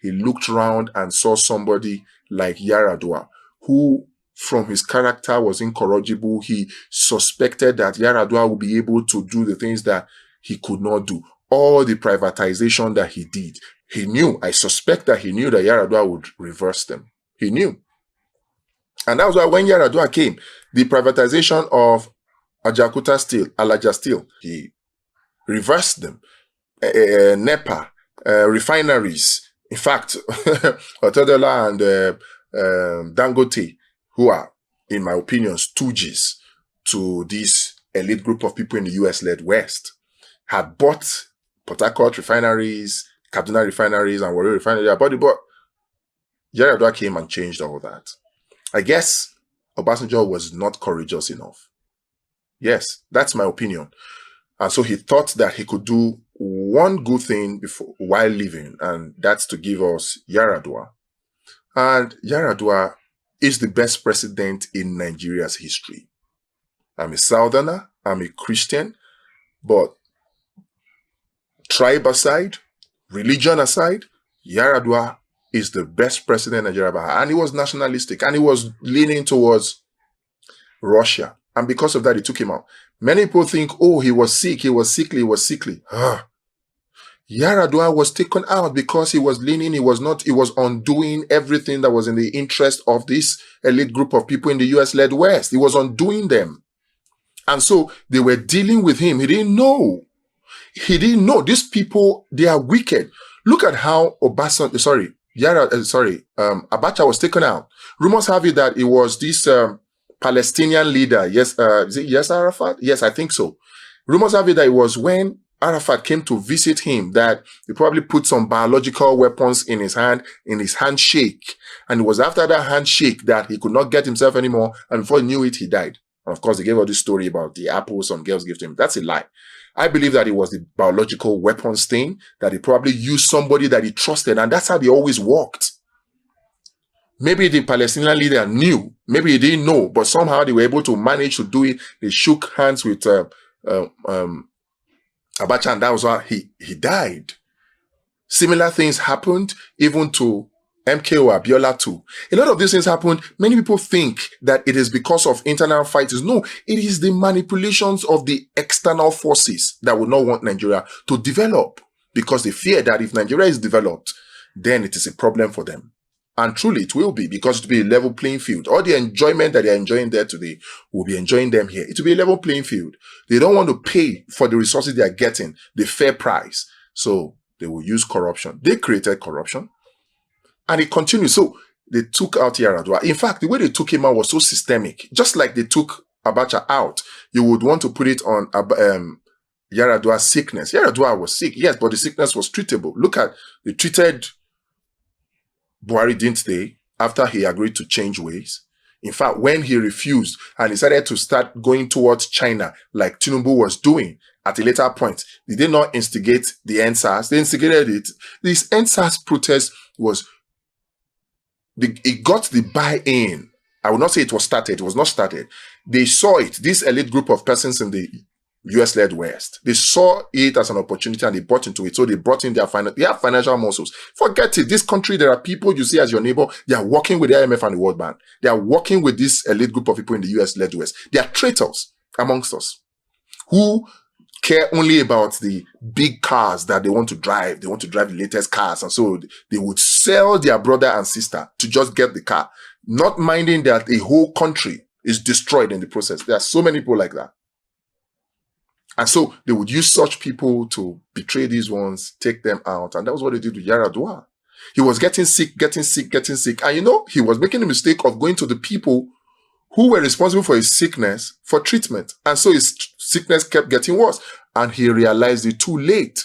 he looked around and saw somebody like Yar'Adua, who from his character was incorrigible. He suspected that Yar'Adua would be able to do the things that he could not do. All the privatization that he did, he knew, I suspect that he knew that Yar'Adua would reverse them. He knew. And that was why when Yar'Adua came, the privatization of Ajakuta Steel, Alaja Steel, he reversed them. NEPA, refineries. In fact, Otedola and Dangote, who are, in my opinion, stooges to this elite group of people in the US-led West, had bought Port Harcourt refineries, Kaduna refineries, and Warri refineries. But Yar'Adua came and changed all that. I guess Obasanjo was not courageous enough. Yes, that's my opinion. And so he thought that he could do one good thing while living, and that's to give us Yar'Adua. And Yar'Adua is the best president in Nigeria's history. I'm a Southerner, I'm a Christian, but tribe aside, religion aside, Yar'Adua is the best president Nigeria ever had. And he was nationalistic, and he was leaning towards Russia. And because of that, he took him out. Many people think, oh, he was sick, he was sickly, he was sickly. Yar'Adua was taken out because he was leaning, he was undoing everything that was in the interest of this elite group of people in the US-led West. He was undoing them. And so they were dealing with him. He didn't know. He didn't know. These people, they are wicked. Look at how Abacha was taken out. Rumors have it that it was this Palestinian leader. Yes, is it Yasser Arafat? Yes, I think so. Rumors have it that it was when Arafat came to visit him that he probably put some biological weapons in his handshake. And it was after that handshake that he could not get himself anymore. And before he knew it, he died. And of course, they gave all this story about the apple some girls gave to him. That's a lie. I believe that it was the biological weapons thing, that he probably used somebody that he trusted. And that's how they always worked. Maybe the Palestinian leader knew, maybe he didn't know, but somehow they were able to manage to do it. They shook hands with Abacha, and that was why he died. Similar things happened even to MKO Abiola too. A lot of these things happened. Many people think that it is because of internal fightings. No, it is the manipulations of the external forces that would not want Nigeria to develop, because they fear that if Nigeria is developed, then it is a problem for them. And truly it will be, because it will be a level playing field. All the enjoyment that they're enjoying there today will be enjoying them here. It will be a level playing field. They don't want to pay for the resources they are getting, the fair price. So they will use corruption. They created corruption. And it continues. So they took out Yar'Adua. In fact, the way they took him out was so systemic. Just like they took Abacha out, you would want to put it on Yar'Adua's sickness. Yar'Adua was sick, yes, but the sickness was treatable. Look at, they treated Buhari, didn't they, after he agreed to change ways? In fact, when he refused and decided to start going towards China, like Tinubu was doing at a later point, did they not instigate the ASSAS? They instigated it. This ASSAS protest was, it got the buy-in. I would not say it was started. It was not started. They saw it, this elite group of persons in the US-led West. They saw it as an opportunity and they bought into it. So they brought in they have financial muscles. Forget it. This country, there are people you see as your neighbor. They are working with the IMF and the World Bank. They are working with this elite group of people in the US-led West. They are traitors amongst us who care only about the big cars that they want to drive. They want to drive the latest cars. And so they would sell their brother and sister to just get the car, not minding that a whole country is destroyed in the process. There are so many people like that. And so they would use such people to betray these ones, take them out. And that was what they did with Yar'Adua. He was getting sick. And you know, he was making the mistake of going to the people who were responsible for his sickness for treatment. And so his sickness kept getting worse. And he realized it too late.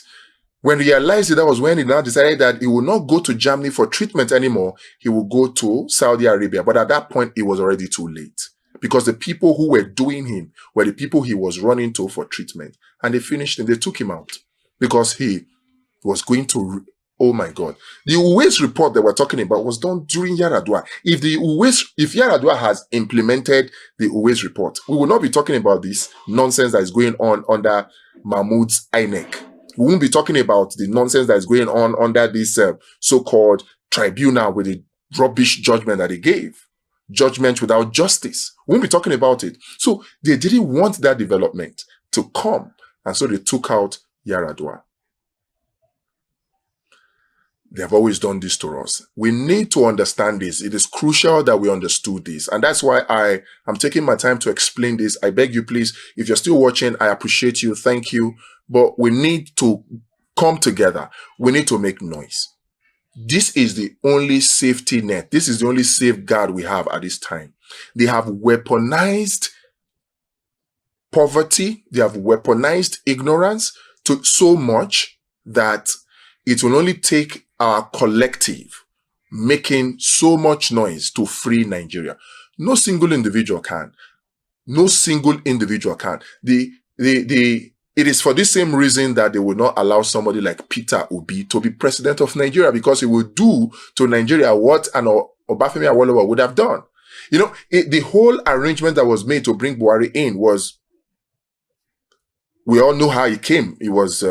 When he realized it, that was when he now decided that he would not go to Germany for treatment anymore. He would go to Saudi Arabia. But at that point, it was already too late. Because the people who were doing him were the people he was running to for treatment. And they finished him. They took him out. Because he was going to, oh my God. The Uwaise report that we're talking about was done during Yar'Adua. If Yar'Adua has implemented the Uwaise report, we will not be talking about this nonsense that is going on under Mahmoud's INEC. We won't be talking about the nonsense that is going on under this so-called tribunal with the rubbish judgment that they gave. Judgment without justice. We won't be talking about it. So they didn't want that development to come. And so they took out Yar'Adua. They have always done this to us. We need to understand this. It is crucial that we understood this. And that's why I am taking my time to explain this. I beg you, please, if you're still watching, I appreciate you. Thank you. But we need to come together. We need to make noise. This is the only safety net. This is the only safeguard we have at this time. They have weaponized poverty. They have weaponized ignorance to so much that it will only take our collective making so much noise to free Nigeria. No single individual can. No single individual can. It is for this same reason that they will not allow somebody like Peter Obi to be president of Nigeria, because he will do to Nigeria what an Obafemi Awolowo would have done. You know, the whole arrangement that was made to bring Buhari in was, we all know how it came. It was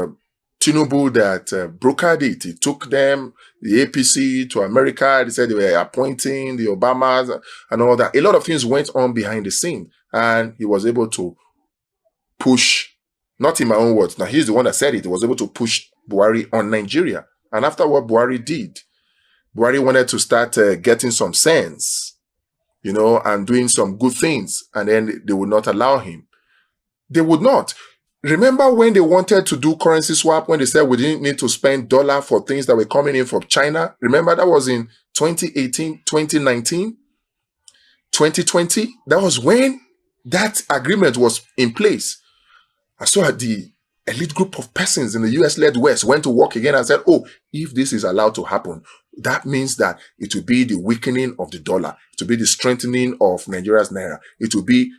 Tinubu that brokered it. He took them, the APC, to America. They said they were appointing the Obamas and all that. A lot of things went on behind the scene, and he was able to push, not in my own words, now he's the one that said it, he was able to push Buhari on Nigeria. And after what Buhari did, Buhari wanted to start getting some sense, you know, and doing some good things, and then they would not allow him. They would not. Remember when they wanted to do currency swap, when they said we didn't need to spend dollar for things that were coming in from China? Remember, that was in 2018, 2019, 2020. That was when that agreement was in place. I saw the elite group of persons in the US-led West went to work again and said, oh, if this is allowed to happen, that means that it will be the weakening of the dollar. It will be the strengthening of Nigeria's naira. It will be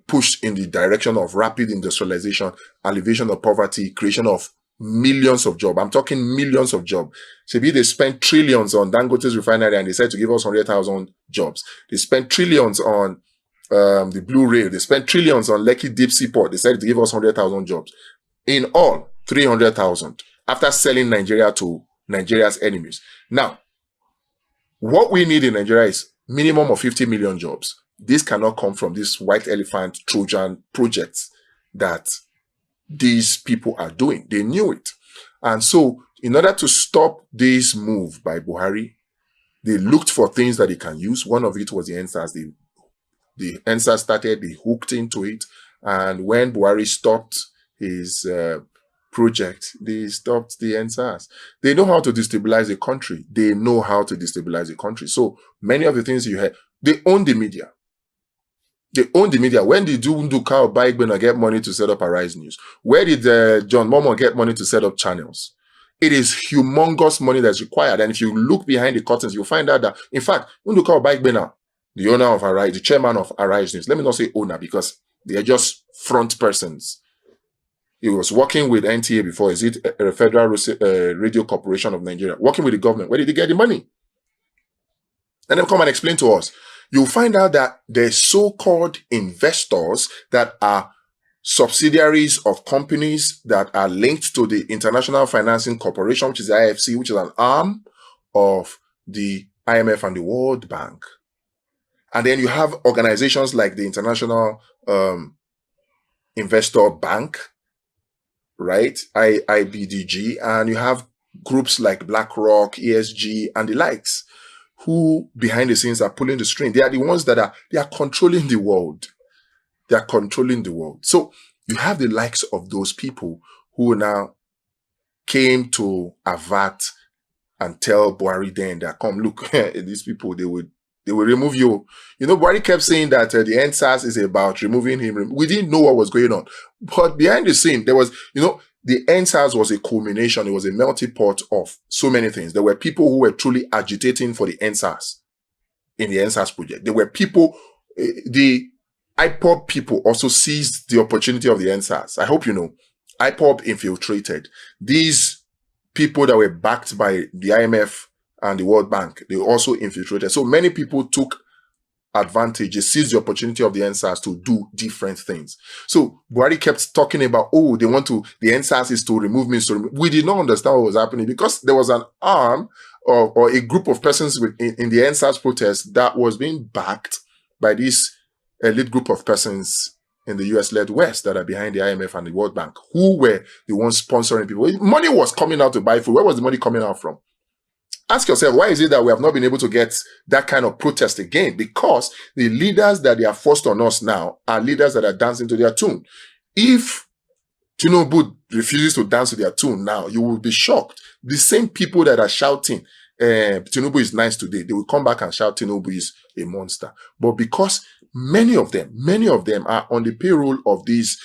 pushed in the direction of rapid industrialization, alleviation of poverty, creation of millions of jobs. I'm talking millions of jobs. Maybe they spent trillions on Dangote's refinery and they said to give us 100,000 jobs. They spent trillions on the Blue Rail. They spent trillions on Lekki Deep Seaport. They said to give us 100,000 jobs. In all, 300,000 after selling Nigeria to Nigeria's enemies. Now, what we need in Nigeria is minimum of 50 million jobs. This cannot come from this white elephant Trojan projects that these people are doing. They knew it. And so, in order to stop this move by Buhari, they looked for things that they can use. One of it was the ASSASS. The ASSASS started, they hooked into it. And when Buhari stopped his project, they stopped the ASSASS. They know how to destabilize a country. They know how to destabilize a country. So many of the things you heard, they own the media. They own the media. When did Nduka Obaigbenna get money to set up Arise News? Where did John Momo get money to set up channels? It is humongous money that's required. And if you look behind the curtains, you'll find out that, in fact, Nduka Obaigbenna, the owner of Arise, the chairman of Arise News, let me not say owner because they are just front persons. He was working with NTA before. Is it Federal Radio Corporation of Nigeria? Working with the government. Where did he get the money? And then come and explain to us. You'll find out that the so-called investors that are subsidiaries of companies that are linked to the International Financing Corporation, which is the IFC, which is an arm of the IMF and the World Bank. And then you have organizations like the International Investor Bank, right? IBDG, and you have groups like BlackRock, ESG, and the likes, who behind the scenes are pulling the string. They are the ones that are controlling the world. They are controlling the world. So you have the likes of those people who now came to avert and tell Buhari then that, come, look, these people, they will remove you. You know, Buhari kept saying that the ASSASS is about removing him. We didn't know what was going on. But behind the scene, there was, you know, the ASSASS was a culmination. It was a melting pot of so many things. There were people who were truly agitating for the ASSASS in the ASSASS project. There were people, the IPOB people also seized the opportunity of the ASSASS. I hope you know. IPOB infiltrated. These people that were backed by the IMF and the World Bank, they also infiltrated. So many people took advantage. They seized the opportunity of the NSAS to do different things. So Buhari kept talking about, oh, the NSAS is to remove me. So we did not understand what was happening because there was an arm or a group of persons in the NSAS protest that was being backed by this elite group of persons in the US-led West that are behind the IMF and the World Bank, who were the ones sponsoring people. Money was coming out to buy food. Where was the money coming out from? Ask yourself, why is it that we have not been able to get that kind of protest again? Because the leaders that they are forced on us now are leaders that are dancing to their tune. If Tinubu refuses to dance to their tune now, you will be shocked. The same people that are shouting, Tinubu is nice today, they will come back and shout Tinubu is a monster. But because many of them are on the payroll of these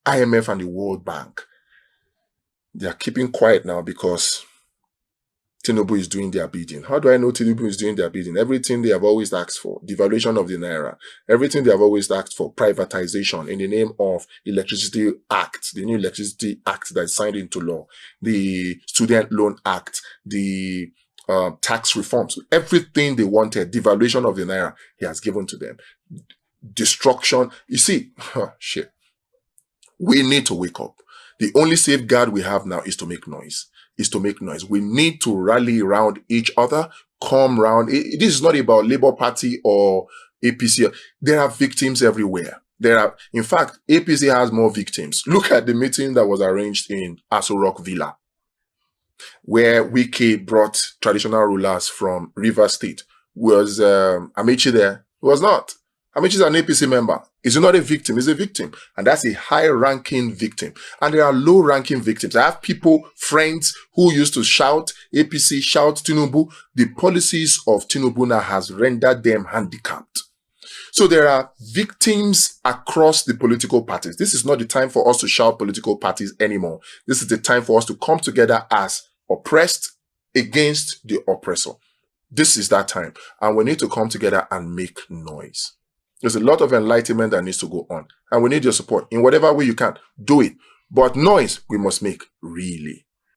IMF and the World Bank, they are keeping quiet now because Tinubu is doing their bidding. How do I know Tinubu is doing their bidding? Everything they have always asked for, devaluation of the Naira, everything they have always asked for, privatization in the name of Electricity Act, the new Electricity Act that is signed into law, the Student Loan Act, the tax reforms, everything they wanted, devaluation of the Naira, he has given to them. Destruction. You see, shit. We need to wake up. The only safeguard we have now is to make noise. We need to rally around each other, come round. This is not about Labour Party or APC. There are victims everywhere. In fact, APC has more victims. Look at the meeting that was arranged in Aso Rock Villa, where Wike brought traditional rulers from Rivers State. Was Amici there? He was not. Amici is an APC member. Is he not a victim? He's a victim. And that's a high-ranking victim. And there are low-ranking victims. I have friends who used to shout, APC, shout Tinubu. The policies of Tinubu now has rendered them handicapped. So there are victims across the political parties. This is not the time for us to shout political parties anymore. This is the time for us to come together as oppressed against the oppressor. This is that time. And we need to come together and make noise. There's a lot of enlightenment that needs to go on. And we need your support. In whatever way you can, do it. But noise, we must make, really.